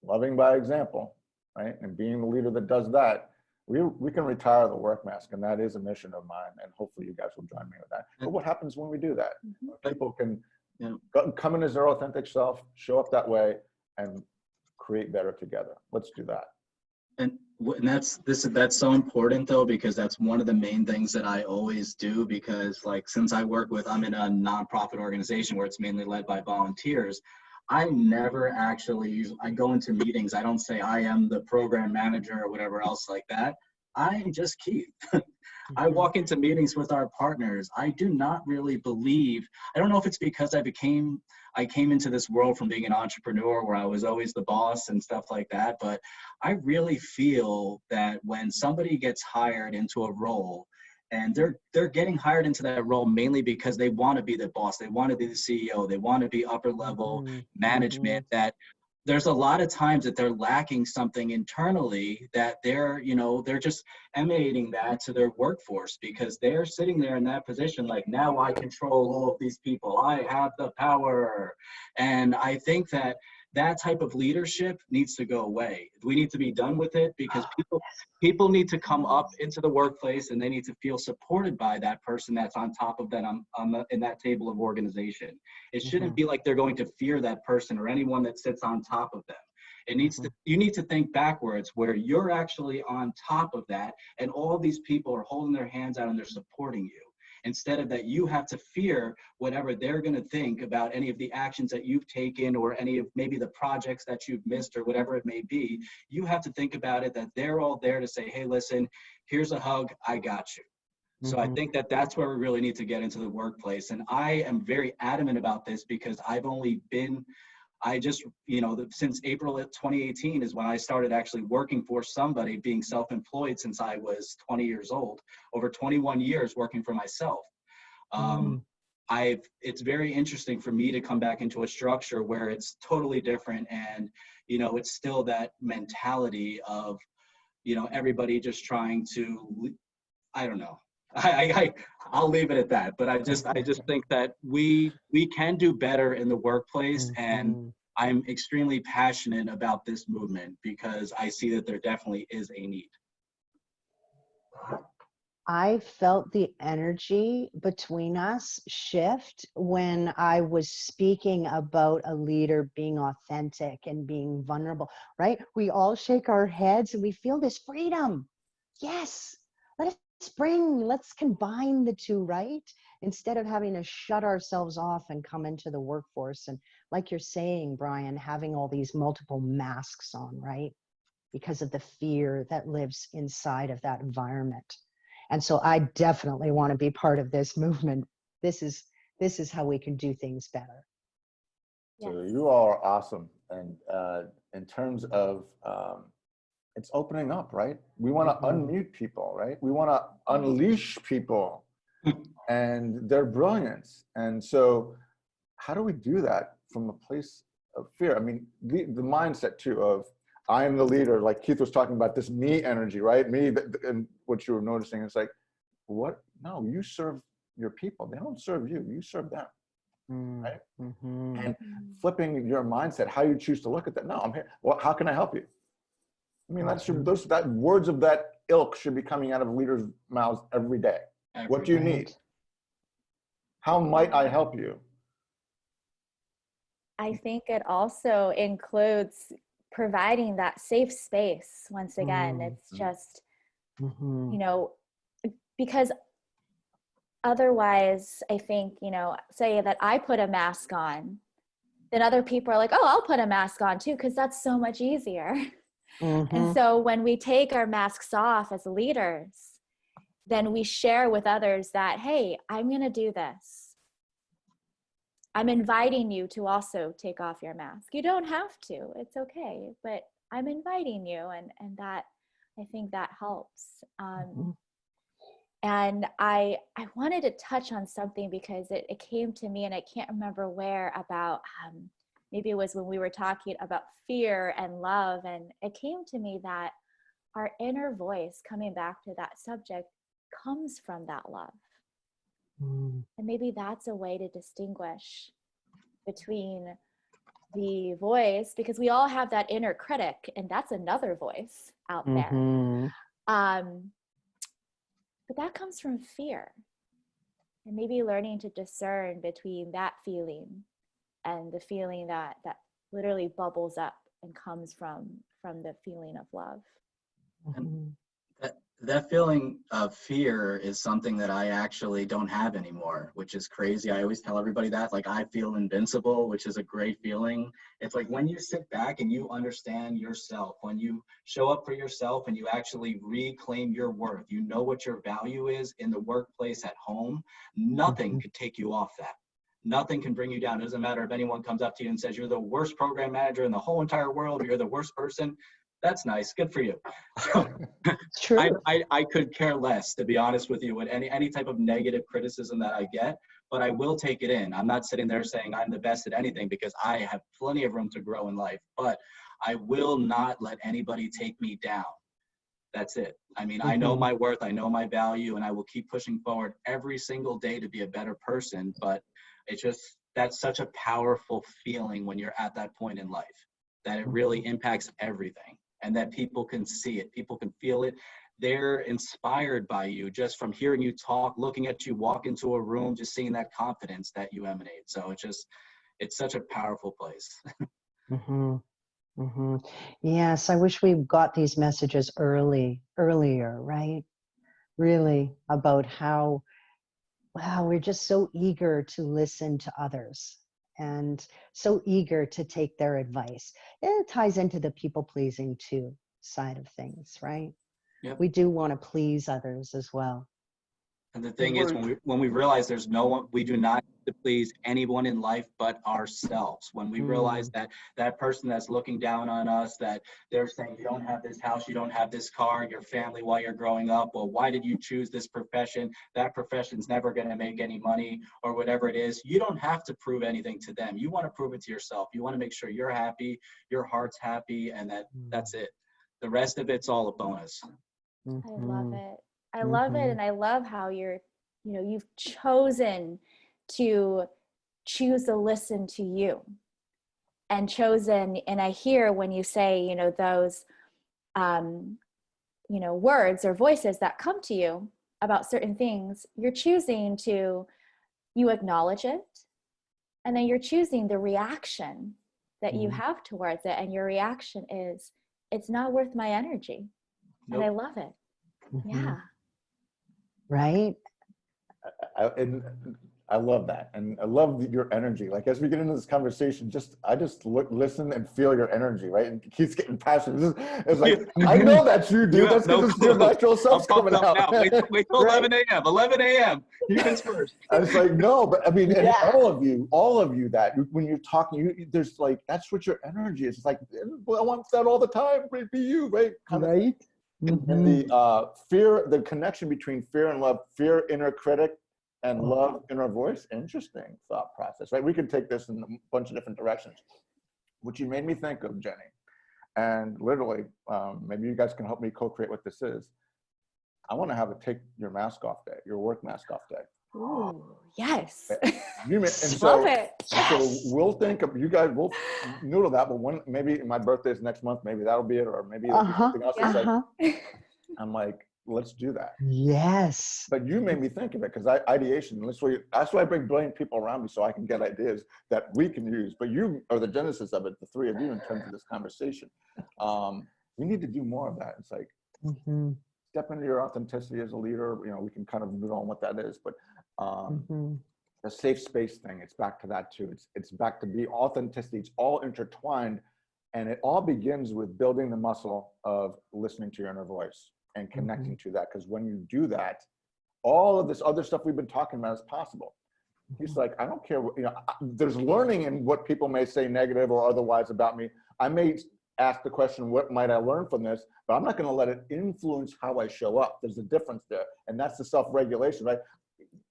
loving by example, right, and being the leader that does that, we can retire the work mask, and that is a mission of mine, and hopefully you guys will join me with that. But what happens when we do that? People can come in as their authentic self, show up that way, and create better together. Let's do that. And that's so important though, because that's one of the main things that I always do, because like, since I'm in a nonprofit organization where it's mainly led by volunteers, I never actually, I go into meetings, I don't say I am the program manager or whatever else like that. I'm just Keith. I walk into meetings with our partners. I do not really believe, I don't know if it's because I came into this world from being an entrepreneur where I was always the boss and stuff like that, but I really feel that when somebody gets hired into a role, and they're getting hired into that role mainly because they want to be the boss, they want to be the CEO, they want to be upper level management, that there's a lot of times that they're lacking something internally, that they're just emanating that to their workforce because they're sitting there in that position like, now I control all of these people, I have the power. And I think that type of leadership needs to go away. We need to be done with it, because people need to come up into the workplace and they need to feel supported by that person that's on top of them in that table of organization. It shouldn't be like they're going to fear that person or anyone that sits on top of them. It needs to, you need to think backwards where you're actually on top of that and all these people are holding their hands out and they're supporting you. Instead of that, you have to fear whatever they're going to think about any of the actions that you've taken or any of maybe the projects that you've missed or whatever it may be. You have to think about it that they're all there to say, hey, listen, here's a hug, I got you. So I think that that's where we really need to get into the workplace. And I am very adamant about this because since April of 2018 is when I started actually working for somebody, being self-employed since I was 20 years old, over 21 years working for myself. It's very interesting for me to come back into a structure where it's totally different. And, it's still that mentality of, everybody just trying to, I don't know. I'll leave it at that, but I just think that we can do better in the workplace, and I'm extremely passionate about this movement because I see that there definitely is a need. I felt the energy between us shift when I was speaking about a leader being authentic and being vulnerable, right? We all shake our heads and we feel this freedom. Yes, let's combine the two, right? Instead of having to shut ourselves off and come into the workforce. And like you're saying, Brian, having all these multiple masks on, right? Because of the fear that lives inside of that environment. And so I definitely want to be part of this movement. This is how we can do things better. So you all are awesome. And in terms of, it's opening up, right? We want to unmute people, right? We want to unleash people and their brilliance. And so how do we do that from a place of fear? I mean, the mindset too of, I am the leader, like Keith was talking about, this me energy, right? Me, and what you were noticing, it's like, what? No, you serve your people. They don't serve you, you serve them, right? And flipping your mindset, how you choose to look at that. No, I'm here. Well, how can I help you? I mean, that words of that ilk should be coming out of leaders' mouths every day. What do you need? How might I help you? I think it also includes providing that safe space. Once again, it's just, you know, because otherwise, I think, you know, say that I put a mask on, then other people are like, oh, I'll put a mask on too, because that's so much easier. And so when we take our masks off as leaders, then we share with others that, hey, I'm going to do this. I'm inviting you to also take off your mask. You don't have to, it's okay, but I'm inviting you. And that, I think that helps. And I wanted to touch on something because it came to me, and I can't remember where, about, maybe it was when we were talking about fear and love. And it came to me that our inner voice, coming back to that subject, comes from that love. And maybe that's a way to distinguish between the voice, because we all have that inner critic, and that's another voice out there. But that comes from fear. And maybe learning to discern between that feeling and the feeling that literally bubbles up and comes from the feeling of love. That feeling of fear is something that I actually don't have anymore, which is crazy. I always tell everybody that, like, I feel invincible, which is a great feeling. It's like when you sit back and you understand yourself, when you show up for yourself and you actually reclaim your worth, you know what your value is in the workplace, at home, nothing could take you off that. Nothing can bring you down. It doesn't matter if anyone comes up to you and says you're the worst program manager in the whole entire world, or you're the worst person. That's nice. Good for you. True. I could care less, to be honest with you, with any type of negative criticism that I get, but I will take it in. I'm not sitting there saying I'm the best at anything, because I have plenty of room to grow in life, but I will not let anybody take me down. That's it. I mean, I know my worth, I know my value, and I will keep pushing forward every single day to be a better person. But it's just, that's such a powerful feeling when you're at that point in life, that it really impacts everything. And that people can see it, people can feel it. They're inspired by you just from hearing you talk, looking at you walk into a room, just seeing that confidence that you emanate. So it's such a powerful place. Yes, I wish we got these messages earlier, right? Really, about how, wow, we're just so eager to listen to others and so eager to take their advice. It ties into the people-pleasing too side of things, right? Yep. We do want to please others as well. And the thing is, when we realize there's no one, we do not have to please anyone in life but ourselves. When we realize that that person that's looking down on us, that they're saying, you don't have this house, you don't have this car, your family while you're growing up, well, why did you choose this profession? That profession's never going to make any money, or whatever it is. You don't have to prove anything to them. You want to prove it to yourself. You want to make sure you're happy, your heart's happy, and that's it. The rest of it's all a bonus. I love it. I love it. And I love how you've chosen to choose to listen to you, and chosen, and I hear when you say, those, words or voices that come to you about certain things, you're choosing to, you acknowledge it, and then you're choosing the reaction that you have towards it. And your reaction is, it's not worth my energy. Nope. And I love it. Yeah. Right? I love that, and I love your energy. Like as we get into this conversation, I just listen and feel your energy, right? And Keith's getting passionate. It's like I know that's you, dude. That's because it's your natural self's coming out. Now. Wait till Right. 11 a.m. 11 a.m. Humans first. I was like, no, but I mean, and Yeah. all of you, that when you're talking, there's like that's what your energy is. It's like I want that all the time. Be you, right? Right. And the fear, the connection between fear and love, fear inner critic, and love inner voice. Interesting thought process, right? We could take this in a bunch of different directions, which you made me think of, Jenny. And literally, maybe you guys can help me co-create what this is. I want to have a take your mask off day, your work mask off day. Ooh, yes. Love it. So we'll think of you guys. We'll noodle that. But maybe my birthday's next month. Maybe that'll be it, or maybe it'll be something else. It's like, I'm like, let's do that. Yes. But you made me think of it because ideation. That's why I bring brilliant people around me so I can get ideas that we can use. But you are the genesis of it, the three of you, in terms of this conversation. We need to do more of that. It's like step into your authenticity as a leader. You know, we can kind of noodle on what that is, but the safe space thing. It's back to that too. It's back to be authenticity. It's all intertwined, and it all begins with building the muscle of listening to your inner voice and connecting to that. Because when you do that, all of this other stuff we've been talking about is possible. He's like, I don't care what, there's learning in what people may say negative or otherwise about me. I may ask the question, what might I learn from this? But I'm not going to let it influence how I show up. There's a difference there. And that's the self-regulation, right?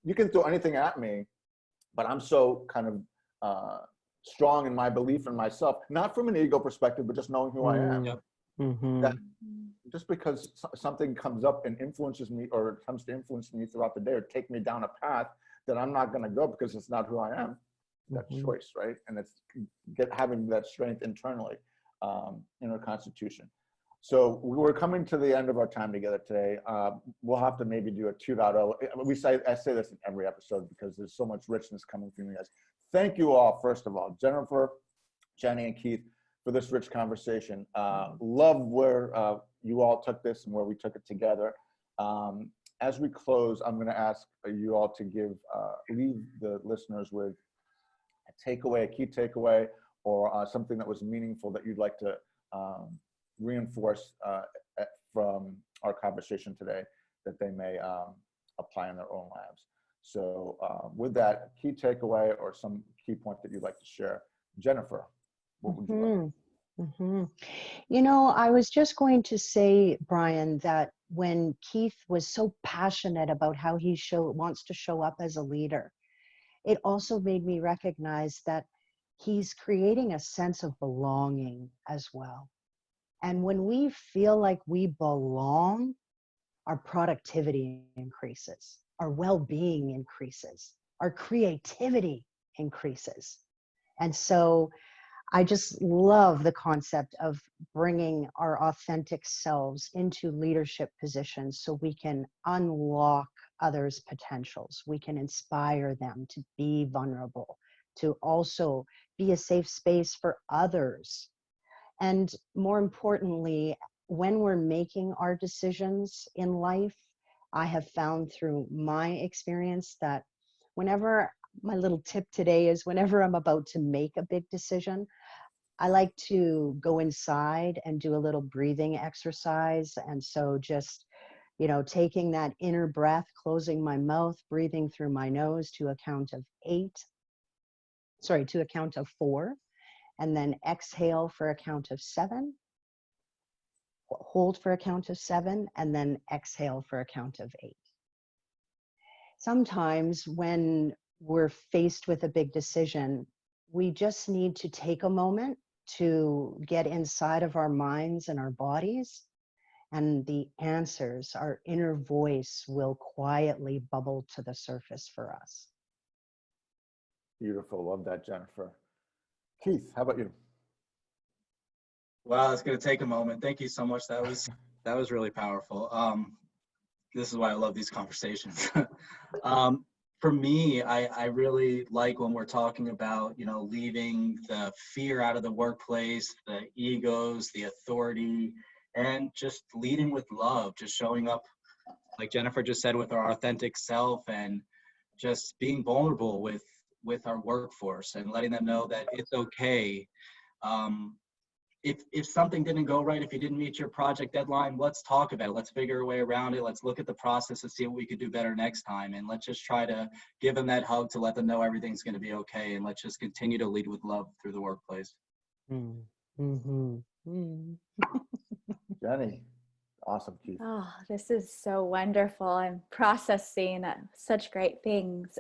You can throw anything at me, but I'm so kind of strong in my belief in myself, not from an ego perspective, but just knowing who I am. That just because something comes up and influences me or comes to influence me throughout the day or take me down a path that I'm not going to go because it's not who I am, that choice, right? And it's having that strength internally, inner constitution. So we're coming to the end of our time together today. We'll have to maybe do a 2.0. I say this in every episode because there's so much richness coming from you guys. Thank you all, first of all, Jennifer, Jenny, and Keith, for this rich conversation. Love where you all took this and where we took it together. As we close, I'm going to ask you all to leave the listeners with a takeaway, a key takeaway, or something that was meaningful that you'd like to reinforce from our conversation today that they may apply in their own lives. So with that, key takeaway or some key point that you'd like to share. Jennifer, what would you like? You know, I was just going to say, Brian, that when Keith was so passionate about how he wants to show up as a leader, it also made me recognize that he's creating a sense of belonging as well. And when we feel like we belong, our productivity increases, our well-being increases, our creativity increases. And so I just love the concept of bringing our authentic selves into leadership positions so we can unlock others' potentials. We can inspire them to be vulnerable, to also be a safe space for others. And more importantly, when we're making our decisions in life, I have found through my experience that my little tip today is whenever I'm about to make a big decision, I like to go inside and do a little breathing exercise. And so just, taking that inner breath, closing my mouth, breathing through my nose to a count of 4, and then exhale for a count of 7, hold for a count of 7, and then exhale for a count of 8. Sometimes when we're faced with a big decision, we just need to take a moment to get inside of our minds and our bodies, and the answers, our inner voice, will quietly bubble to the surface for us. Beautiful. Love that, Jennifer. Keith, how about you? Wow, it's going to take a moment. Thank you so much. That was really powerful. This is why I love these conversations. For me, I really like when we're talking about, leaving the fear out of the workplace, the egos, the authority, and just leading with love, just showing up like Jennifer just said, with our authentic self, and just being vulnerable with our workforce and letting them know that it's okay. If something didn't go right, if you didn't meet your project deadline, let's talk about it. Let's figure a way around it. Let's look at the process and see what we could do better next time. And let's just try to give them that hug to let them know everything's going to be okay. And let's just continue to lead with love through the workplace. Mm-hmm. Jenny, awesome, Keith. Oh, this is so wonderful. I'm processing such great things.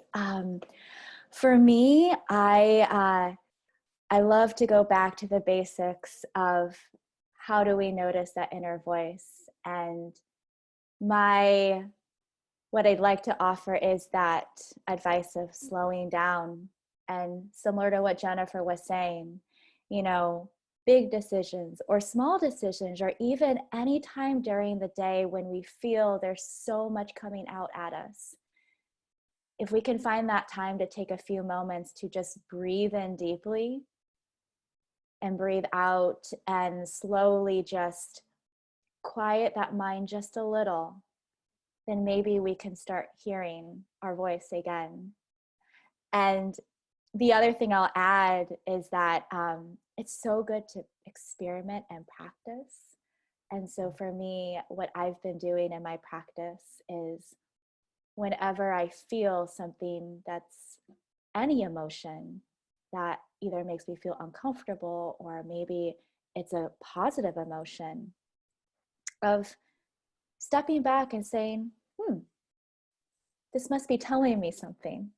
For me, I love to go back to the basics of how do we notice that inner voice. And what I'd like to offer is that advice of slowing down. And similar to what Jennifer was saying, big decisions or small decisions, or even any time during the day when we feel there's so much coming out at us. If we can find that time to take a few moments to just breathe in deeply and breathe out and slowly just quiet that mind just a little, then maybe we can start hearing our voice again. And the other thing I'll add is that it's so good to experiment and practice. And so for me, what I've been doing in my practice is whenever I feel something that's any emotion that either makes me feel uncomfortable or maybe it's a positive emotion, of stepping back and saying, this must be telling me something.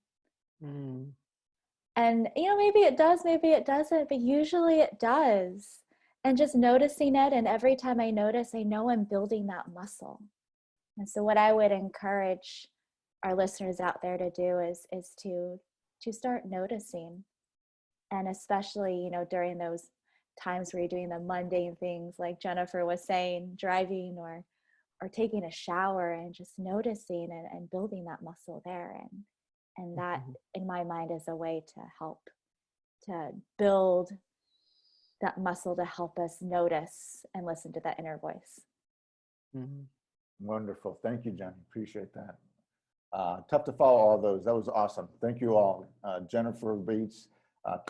And, maybe it does, maybe it doesn't, but usually it does. And just noticing it, and every time I notice, I know I'm building that muscle. And so what I would encourage our listeners out there to do is to start noticing. And especially, during those times where you're doing the mundane things like Jennifer was saying, driving or taking a shower, and just noticing and building that muscle there. And that, in my mind, is a way to help to build that muscle to help us notice and listen to that inner voice. Wonderful. Thank you, Jenny. Appreciate that. Tough to follow all those. That was awesome. Thank you all. Jennifer Beitz,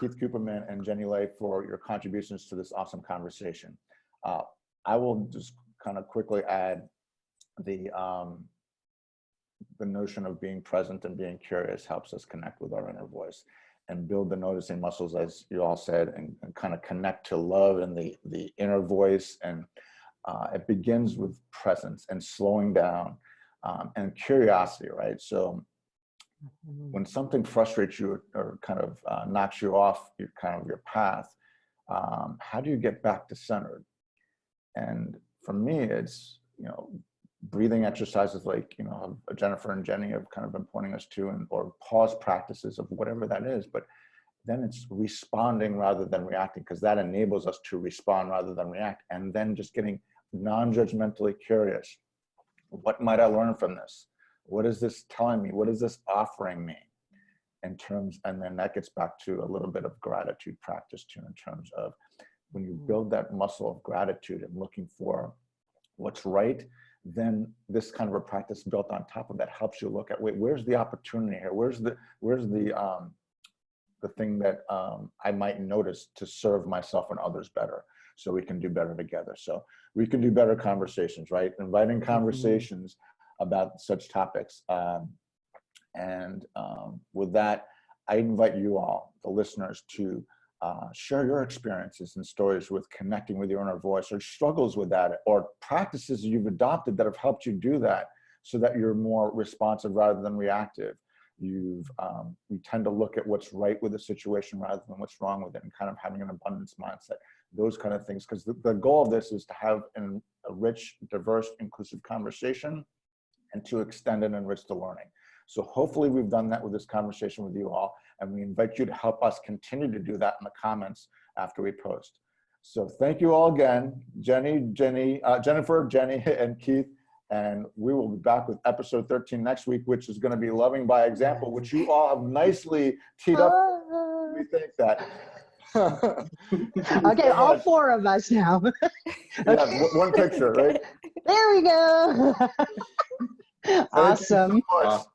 Keith Kuperman, and Jenny Lai for your contributions to this awesome conversation. I will just kind of quickly add the notion of being present and being curious helps us connect with our inner voice and build the noticing muscles, as you all said, and kind of connect to love and the inner voice. And it begins with presence and slowing down and curiosity, right? So when something frustrates you or kind of knocks you off your path, how do you get back to centered? And for me, it's, breathing exercises like, Jennifer and Jenny have kind of been pointing us to, or pause practices of whatever that is. But then it's responding rather than reacting, because that enables us to respond rather than react. And then just getting non-judgmentally curious. What might I learn from this? What is this telling me? What is this offering me? And then that gets back to a little bit of gratitude practice too, in terms of when you build that muscle of gratitude and looking for what's right, then this kind of a practice built on top of that helps you look at, wait, where's the opportunity here? Where's the thing that I might notice to serve myself and others better, so we can do better together. So we can do better conversations, right? Inviting conversations about such topics. With that, I invite you all, the listeners, to share your experiences and stories with connecting with your inner voice, or struggles with that, or practices you've adopted that have helped you do that, so that you're more responsive rather than reactive. You tend to look at what's right with the situation rather than what's wrong with it, and kind of having an abundance mindset, those kind of things. Because the goal of this is to have a rich, diverse, inclusive conversation, and to extend and enrich the learning. So hopefully we've done that with this conversation with you all, and we invite you to help us continue to do that in the comments after we post. So thank you all again, Jennifer, Jenny, and Keith, and we will be back with episode 13 next week, which is going to be Loving by Example, which you all have nicely teed up. We think that. Okay, all four of us now. Yeah, one picture, right? There we go. Awesome. Thank you so much.